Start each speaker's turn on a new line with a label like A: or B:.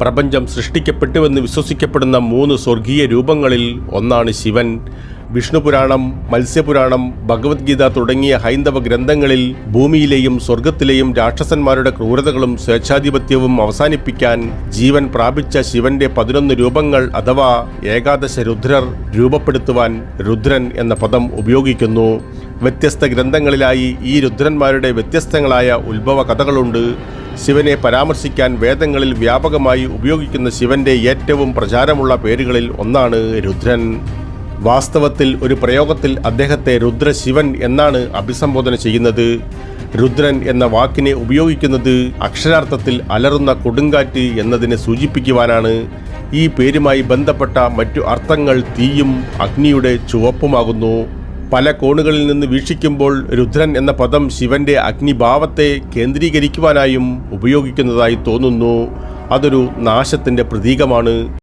A: പ്രപഞ്ചം സൃഷ്ടിക്കപ്പെട്ടുവെന്ന് വിശ്വസിക്കപ്പെടുന്ന 3 സ്വർഗീയ രൂപങ്ങളിൽ ഒന്നാണ് ശിവൻ. വിഷ്ണുപുരാണം, മത്സ്യപുരാണം, ഭഗവത്ഗീത തുടങ്ങിയ ഹൈന്ദവ ഗ്രന്ഥങ്ങളിൽ ഭൂമിയിലെയും സ്വർഗത്തിലെയും രാക്ഷസന്മാരുടെ ക്രൂരതകളും സ്വേച്ഛാധിപത്യവും അവസാനിപ്പിക്കാൻ ജീവൻ പ്രാപിച്ച ശിവന്റെ 11 രൂപങ്ങൾ അഥവാ ഏകാദശ രുദ്രർ രൂപപ്പെടുത്തുവാൻ രുദ്രൻ എന്ന പദം ഉപയോഗിക്കുന്നു. വ്യത്യസ്ത ഗ്രന്ഥങ്ങളിലായി ഈ രുദ്രന്മാരുടെ വ്യത്യസ്തങ്ങളായ ഉത്ഭവ കഥകളുണ്ട്. ശിവനെ പരാമർശിക്കാൻ വേദങ്ങളിൽ വ്യാപകമായി ഉപയോഗിക്കുന്ന ശിവന്റെ ഏറ്റവും പ്രചാരമുള്ള പേരുകളിൽ ഒന്നാണ് രുദ്രൻ. വാസ്തവത്തിൽ ഒരു പ്രയോഗത്തിൽ അദ്ദേഹത്തെ രുദ്രശിവൻ എന്നാണ് അഭിസംബോധന ചെയ്യുന്നത്. രുദ്രൻ എന്ന വാക്കിനെ ഉപയോഗിക്കുന്നത് അക്ഷരാർത്ഥത്തിൽ അലറുന്ന കൊടുങ്കാറ്റ് എന്നതിനെ സൂചിപ്പിക്കുവാനാണ്. ഈ പേരുമായി ബന്ധപ്പെട്ട മറ്റു അർത്ഥങ്ങൾ തീയും അഗ്നിയുടെ ചുവപ്പുമാകുന്നു. പല കോണുകളിൽ നിന്ന് വീക്ഷിക്കുമ്പോൾ രുദ്രൻ എന്ന പദം ശിവന്റെ അഗ്നിഭാവത്തെ കേന്ദ്രീകരിക്കുവാനായും ഉപയോഗിക്കുന്നതായി തോന്നുന്നു. അതൊരു നാശത്തിൻ്റെ പ്രതീകമാണ്.